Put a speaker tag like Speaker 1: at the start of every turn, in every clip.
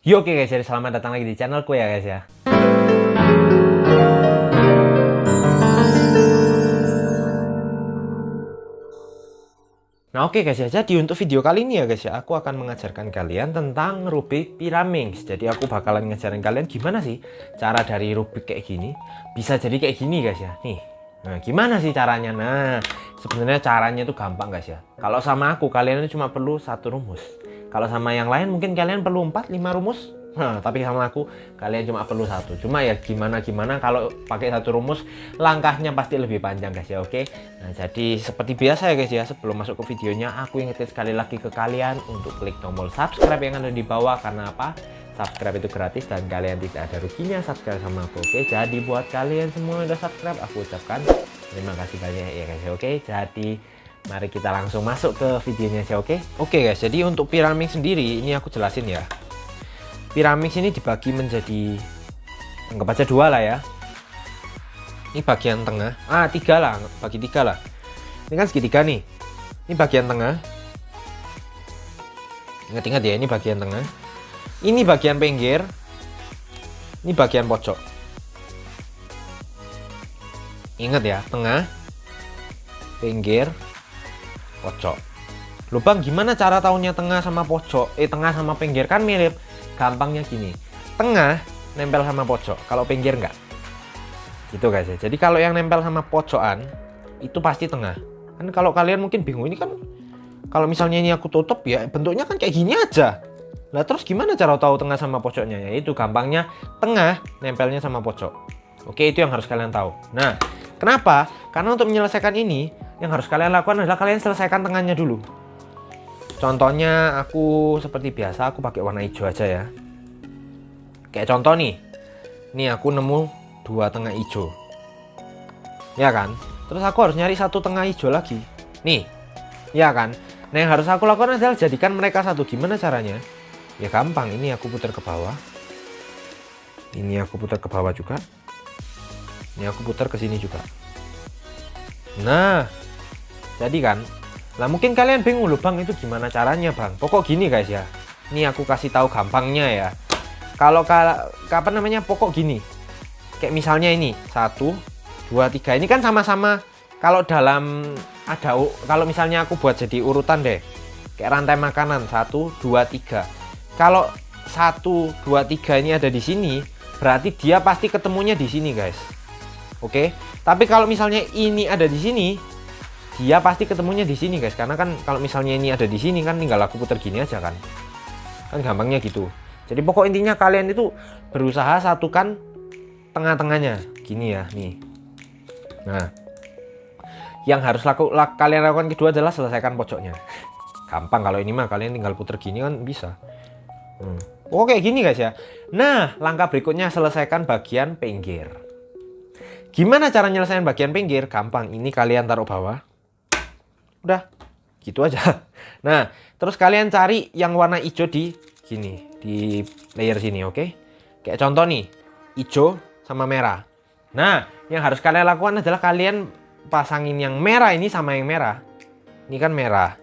Speaker 1: Yo, oke guys, jadi selamat datang lagi di channelku ya guys ya. Nah oke guys ya, jadi untuk video kali ini ya guys ya, aku akan mengajarkan kalian tentang rubik Pyraminx. Jadi aku bakalan ngajarin kalian gimana sih cara dari rubik kayak gini bisa jadi kayak gini guys ya. Nih, nah gimana sih caranya? Nah sebenarnya caranya itu gampang guys ya. Kalau sama aku kalian itu cuma perlu satu rumus. Kalau sama yang lain mungkin kalian perlu 4-5 rumus. Nah, tapi sama aku kalian cuma perlu satu. Cuma ya gimana kalau pakai satu rumus langkahnya pasti lebih panjang guys ya. Oke. Nah, jadi seperti biasa ya guys ya, sebelum masuk ke videonya aku ingetin sekali lagi ke kalian untuk klik tombol subscribe yang ada di bawah. Karena apa? Subscribe itu gratis dan kalian tidak ada ruginya subscribe sama aku. Oke. Jadi buat kalian semua yang udah subscribe aku ucapkan terima kasih banyak ya guys ya. Oke. Jadi mari kita langsung masuk ke videonya sih. Oke. Oke guys, jadi untuk Pyraminx sendiri ini aku jelasin ya. Pyraminx ini dibagi menjadi anggap aja 2 lah ya. Ini bagian tengah, 3 lah, bagi 3 lah. Ini kan segitiga nih. Ini bagian tengah. Ingat-ingat ya, ini bagian tengah. Ini bagian pinggir. Ini bagian pojok. Ingat ya, tengah, pinggir, pojok. Lubang gimana cara tahunya tengah sama pojok? Tengah sama pinggir kan mirip. Gampangnya gini, tengah nempel sama pojok, kalau pinggir enggak. Gitu guys ya. Jadi kalau yang nempel sama pojokan itu pasti tengah. Kan kalau kalian mungkin bingung, ini kan kalau misalnya ini aku tutup ya bentuknya kan kayak gini aja. Lah terus gimana cara tahu tengah sama pojoknya? Ya itu gampangnya tengah nempelnya sama pojok. Oke, itu yang harus kalian tahu. Nah, kenapa? Karena untuk menyelesaikan ini yang harus kalian lakukan adalah kalian selesaikan tengahnya dulu. Contohnya aku seperti biasa aku pakai warna hijau aja ya. Kayak contoh nih. Nih aku nemu 2 tengah hijau. Ya kan? Terus aku harus nyari 1 tengah hijau lagi. Nih. Ya kan? Nah yang harus aku lakukan adalah jadikan mereka satu. Gimana caranya? Ya gampang. Ini aku putar ke bawah. Ini aku putar ke bawah juga. Ini aku putar ke sini juga. Nah. Jadi kan? Lah mungkin kalian bingung, lubang itu gimana caranya bang? Pokok gini guys ya. Ini aku kasih tahu gampangnya ya. Kalau kapan namanya pokok gini. Kayak misalnya ini 1, 2, 3. Ini kan sama-sama kalau dalam ada kalau misalnya aku buat jadi urutan deh. Kayak rantai makanan 1, 2, 3. Kalau 1, 2, 3 ini ada di sini, berarti dia pasti ketemunya di sini guys. Oke. Tapi kalau misalnya ini ada di sini, dia pasti ketemunya di sini guys, karena kan kalau misalnya ini ada di sini kan tinggal aku putar gini aja kan gampangnya gitu. Jadi pokok intinya kalian itu berusaha satukan tengah-tengahnya gini ya nih. Nah yang harus kalian lakukan kedua adalah selesaikan pojoknya. Gampang, kalau ini mah kalian tinggal putar gini kan bisa. Kayak gini guys ya. Nah langkah berikutnya selesaikan bagian pinggir. Gimana cara nyelesain bagian pinggir? Gampang, ini kalian taruh bawah. Udah, gitu aja. Nah, terus kalian cari yang warna hijau di sini, di layer sini, oke? Kayak contoh nih, hijau sama merah. Nah, yang harus kalian lakukan adalah kalian pasangin yang merah ini sama yang merah. Ini kan merah,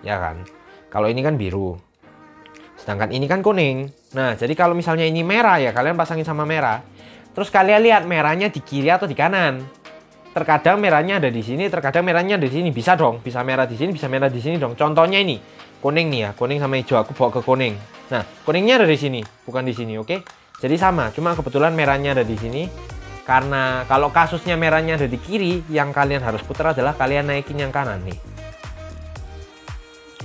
Speaker 1: ya kan? Kalau ini kan biru. Sedangkan ini kan kuning. Nah, jadi kalau misalnya ini merah ya kalian pasangin sama merah. Terus kalian lihat merahnya di kiri atau di kanan. Terkadang merahnya ada di sini, terkadang merahnya ada di sini. Bisa dong, bisa merah di sini, bisa merah di sini dong. Contohnya ini, kuning nih ya, kuning sama hijau aku bawa ke kuning. Nah, kuningnya ada di sini, bukan di sini, oke? Jadi sama, cuma kebetulan merahnya ada di sini. Karena kalau kasusnya merahnya ada di kiri, yang kalian harus putar adalah kalian naikin yang kanan nih.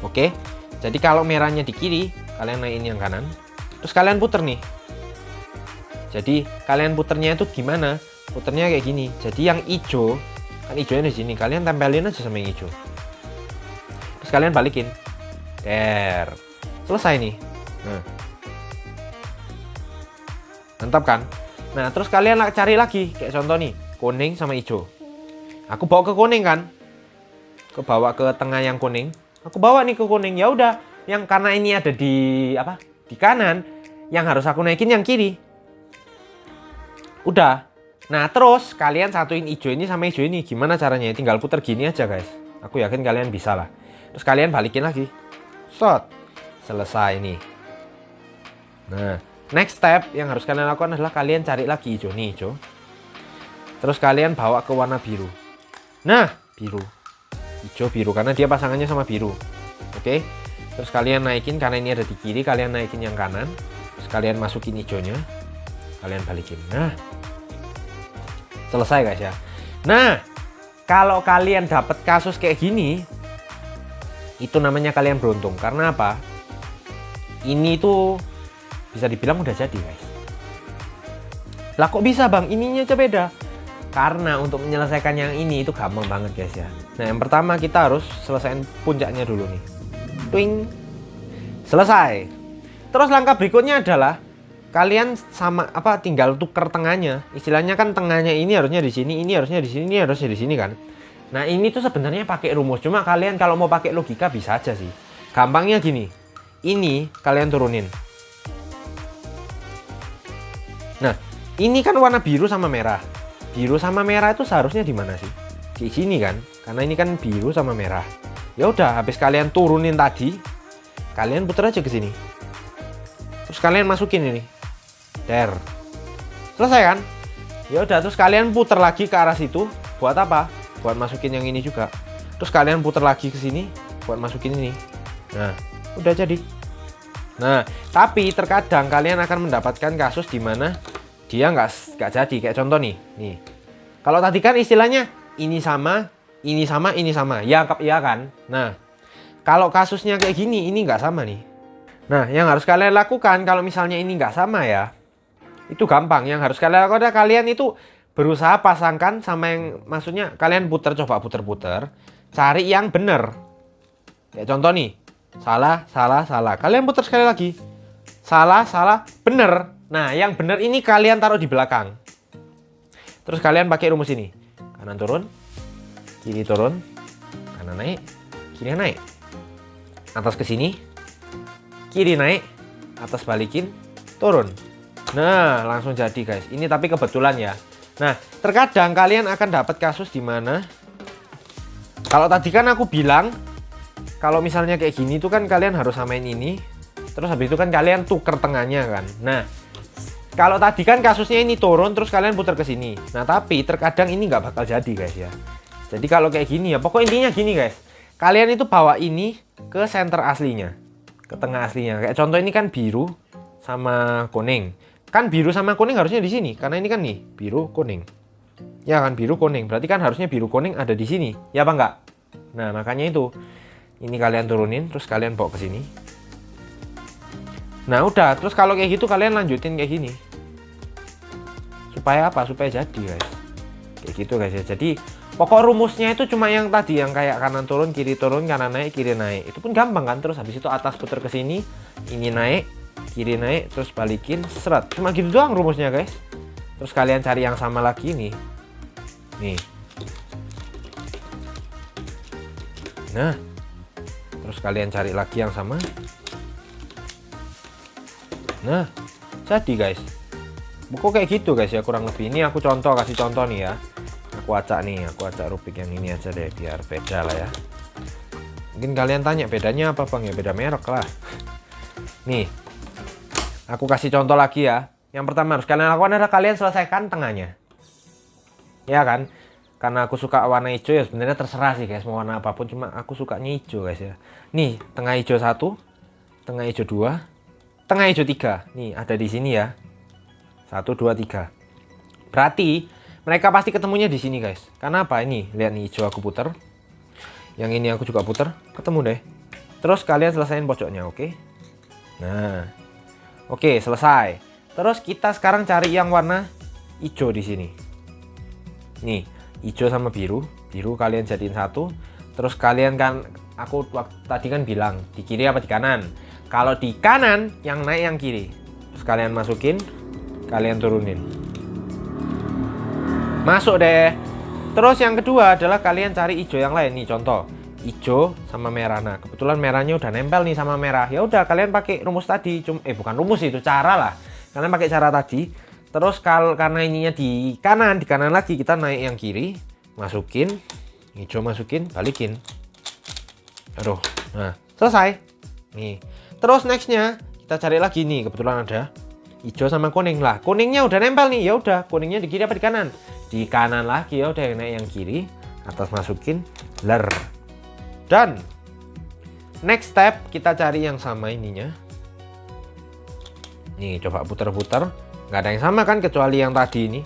Speaker 1: Oke? Jadi kalau merahnya di kiri, kalian naikin yang kanan. Terus kalian putar nih. Jadi kalian puternya itu gimana? Puternya kayak gini. Jadi yang hijau, kan hijaunya di sini. Kalian tempelin aja sama yang hijau. Terus kalian balikin. Selesai nih. Nah. Mantap kan? Nah, terus kalian cari lagi. Kayak contoh nih, kuning sama hijau. Aku bawa ke kuning kan? Aku bawa ke tengah yang kuning. Aku bawa nih ke kuning. Ya udah, yang karena ini ada di Di kanan, yang harus aku naikin yang kiri. Udah. Nah terus kalian satuin hijau ini sama hijau ini. Gimana caranya? Tinggal putar gini aja guys. Aku yakin kalian bisa lah. Terus kalian balikin lagi. Selesai nih. Nah, next step yang harus kalian lakukan adalah kalian cari lagi hijau nih, hijau. Terus kalian bawa ke warna biru. Nah, biru. Hijau biru karena dia pasangannya sama biru. Oke. Terus kalian naikin karena ini ada di kiri, kalian naikin yang kanan. Terus kalian masukin hijaunya. Kalian balikin. Nah. Selesai guys ya. Nah, kalau kalian dapat kasus kayak gini, itu namanya kalian beruntung. Karena apa? Ini tuh bisa dibilang udah jadi guys. Lah kok bisa bang? Ininya aja beda. Karena untuk menyelesaikan yang ini itu gampang banget guys ya. Nah yang pertama kita harus selesaiin puncaknya dulu nih. Twing. Selesai. Terus langkah berikutnya adalah kalian tinggal tuker tengahnya. Istilahnya kan tengahnya ini harusnya di sini, ini harusnya di sini, ini harusnya di sini kan. Nah ini tuh sebenarnya pakai rumus. Cuma kalian kalau mau pakai logika bisa aja sih. Gampangnya gini. Ini kalian turunin. Nah ini kan warna biru sama merah. Biru sama merah itu seharusnya di mana sih? Di sini kan? Karena ini kan biru sama merah. Ya udah, habis kalian turunin tadi, kalian putar aja ke sini. Terus kalian masukin ini. Der. Selesai kan? Ya udah, terus kalian putar lagi ke arah situ. Buat apa? Buat masukin yang ini juga. Terus kalian putar lagi ke sini buat masukin ini. Nah, udah jadi. Nah, tapi terkadang kalian akan mendapatkan kasus di mana dia nggak jadi. Kayak contoh nih. Kalau tadi kan istilahnya ini sama, ini sama, ini sama. Ya kan? Nah, kalau kasusnya kayak gini, ini nggak sama nih. Nah, yang harus kalian lakukan kalau misalnya ini nggak sama ya, itu gampang. Yang harus kalian lakukan adalah kalian itu berusaha pasangkan sama yang, maksudnya kalian coba puter-puter, cari yang bener. Kayak contoh nih, salah. Kalian putar sekali lagi. Salah, bener. Nah, yang bener ini kalian taruh di belakang. Terus kalian pakai rumus ini. Kanan turun, kiri turun, kanan naik, kiri naik. Atas ke sini, kiri naik, atas balikin, turun. Nah, langsung jadi guys. Ini tapi kebetulan ya. Nah, terkadang kalian akan dapat kasus di mana kalau tadi kan aku bilang kalau misalnya kayak gini tuh kan kalian harus samain ini. Terus habis itu kan kalian tuker tengahnya kan. Nah, kalau tadi kan kasusnya ini turun terus kalian putar ke sini. Nah, tapi terkadang ini nggak bakal jadi guys ya. Jadi kalau kayak gini ya, pokok intinya gini guys. Kalian itu bawa ini ke center aslinya, ke tengah aslinya. Kayak contoh ini kan biru sama kuning. Kan biru sama kuning harusnya di sini karena ini kan nih biru kuning. Ya kan biru kuning. Berarti kan harusnya biru kuning ada di sini. Ya apa enggak? Nah, makanya itu. Ini kalian turunin terus kalian bawa ke sini. Nah udah, terus kalau kayak gitu kalian lanjutin kayak gini. Supaya apa? Supaya jadi guys. Kayak gitu guys ya. Jadi pokok rumusnya itu cuma yang tadi, yang kayak kanan turun, kiri turun, kanan naik, kiri naik. Itu pun gampang kan. Terus habis itu atas putar ke sini, ini naik, kiri naik, terus balikin, seret. Cuma gitu doang rumusnya guys. Terus kalian cari yang sama lagi nih. Nih. Nah. Terus kalian cari lagi yang sama. Nah, jadi guys. Buku kayak gitu guys ya kurang lebih. Ini aku kasih contoh nih ya. Aku acak Rubik yang ini aja deh biar beda lah ya. Mungkin kalian tanya bedanya apa bang? Ya beda merek lah. Nih, aku kasih contoh lagi ya. Yang pertama harus kalian lakukan adalah kalian selesaikan tengahnya. Ya kan? Karena aku suka warna hijau ya sebenarnya terserah sih guys mau warna apapun. Cuma aku sukanya hijau guys ya. Nih, tengah hijau 1, tengah hijau 2. Tengah hijau 3. Nih ada di sini ya. 1, 2, 3. Berarti mereka pasti ketemunya di sini guys. Karena apa? Ini lihat nih hijau aku putar. Yang ini aku juga putar. Ketemu deh. Terus kalian selesain pojoknya, oke? Nah. Oke, selesai. Terus kita sekarang cari yang warna hijau di sini. Nih, hijau sama biru. Biru kalian jadiin satu. Terus kalian kan aku tadi kan bilang di kiri apa di kanan? Kalau di kanan, yang naik yang kiri. Terus kalian masukin, kalian turunin. Masuk deh. Terus yang kedua adalah kalian cari hijau yang lain. Nih contoh, hijau sama merah. Nah, kebetulan merahnya udah nempel nih sama merah. Ya udah kalian pakai rumus tadi. Bukan rumus itu, cara lah. Kalian pakai cara tadi. Terus karena ininya di kanan lagi kita naik yang kiri, masukin, hijau masukin, balikin. Aduh, nah selesai. Nih. Terus nextnya kita cari lagi nih, kebetulan ada hijau sama kuning lah. Kuningnya udah nempel nih, ya udah kuningnya di kiri apa di kanan? Di kanan lagi, ya udah naik yang kiri, atas masukin ler. Dan next step kita cari yang sama ininya. Nih coba putar-putar, nggak ada yang sama kan kecuali yang tadi ini.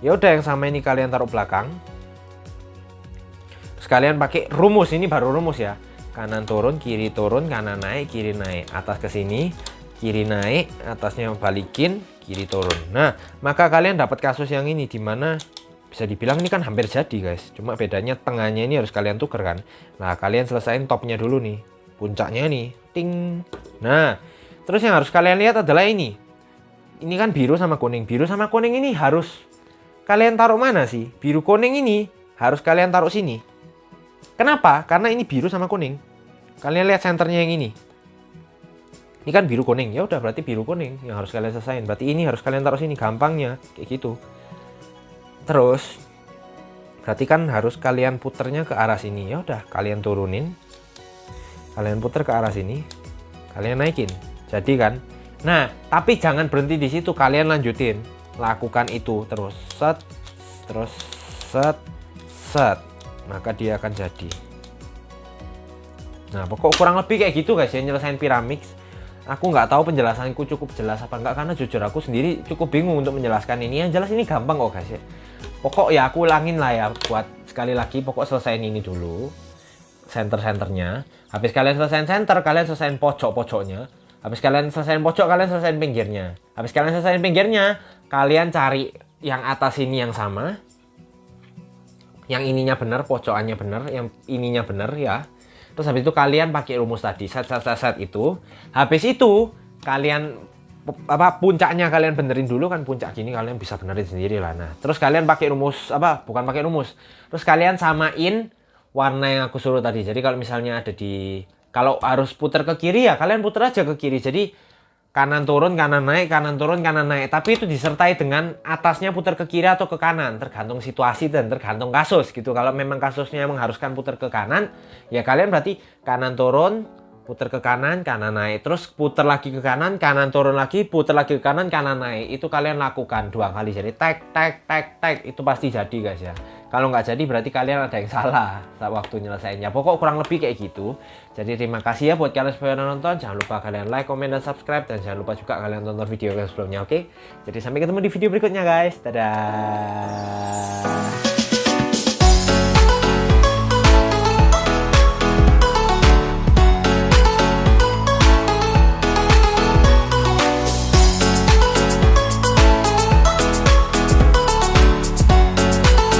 Speaker 1: Ya udah yang sama ini kalian taruh belakang. Sekalian pakai rumus, ini baru rumus ya. Kanan turun, kiri turun, kanan naik, kiri naik. Atas ke sini, kiri naik, atasnya balikin, kiri turun. Nah, maka kalian dapat kasus yang ini dimana bisa dibilang ini kan hampir jadi guys. Cuma bedanya tengahnya ini harus kalian tuker kan. Nah, kalian selesain topnya dulu nih. Puncaknya nih, ting. Nah, terus yang harus kalian lihat adalah ini. Ini kan biru sama kuning. Biru sama kuning ini harus kalian taruh mana sih? Biru kuning ini harus kalian taruh sini. Kenapa? Karena ini biru sama kuning. Kalian lihat senternya yang ini. Ini kan biru kuning. Ya udah berarti biru kuning yang harus kalian selesain. Berarti ini harus kalian taruh sini, gampangnya kayak gitu. Terus berarti kan harus kalian puternya ke arah sini. Ya udah kalian turunin. Kalian puter ke arah sini. Kalian naikin. Jadi kan. Nah, tapi jangan berhenti di situ, kalian lanjutin. Lakukan itu terus. Set, terus set, set. Maka dia akan jadi. Nah, pokok kurang lebih kayak gitu guys ya, nyelesain Pyramix. Aku nggak tahu penjelasanku cukup jelas apa enggak, karena jujur aku sendiri cukup bingung untuk menjelaskan ini. Yang jelas ini gampang kok guys ya. Pokok ya aku ulangin lah ya, buat sekali lagi pokok selesaiin ini dulu. Center-centernya. Habis kalian selesaiin center, kalian selesaiin pojok-pojoknya. Habis kalian selesaiin pojok, kalian selesaiin pinggirnya. Habis kalian selesaiin pinggirnya, kalian cari yang atas ini yang sama. Yang ininya benar, pojokannya benar, yang ininya benar ya. Terus habis itu kalian pakai rumus tadi, set itu. Habis itu kalian puncaknya kalian benerin dulu kan, puncak gini kalian bisa benerin sendiri lah. Nah, terus kalian pakai rumus bukan pakai rumus. Terus kalian samain warna yang aku suruh tadi. Jadi kalau misalnya ada kalau harus putar ke kiri ya kalian putar aja ke kiri. Jadi kanan turun, kanan naik, kanan turun, kanan naik. Tapi itu disertai dengan atasnya putar ke kiri atau ke kanan. Tergantung situasi dan tergantung kasus gitu. Kalau memang kasusnya mengharuskan putar ke kanan, ya kalian berarti kanan turun, putar ke kanan, kanan naik. Terus putar lagi ke kanan, kanan turun lagi, putar lagi ke kanan, kanan naik. Itu kalian lakukan 2 kali. Jadi tek, tek, tek, tek. Itu pasti jadi guys ya. Kalau nggak jadi berarti kalian ada yang salah saat waktu nyelesainnya. Pokok kurang lebih kayak gitu. Jadi terima kasih ya buat kalian semua yang nonton. Jangan lupa kalian like, komen, dan subscribe. Dan jangan lupa juga kalian tonton video yang sebelumnya, oke? Jadi sampai ketemu di video berikutnya guys. Dadah.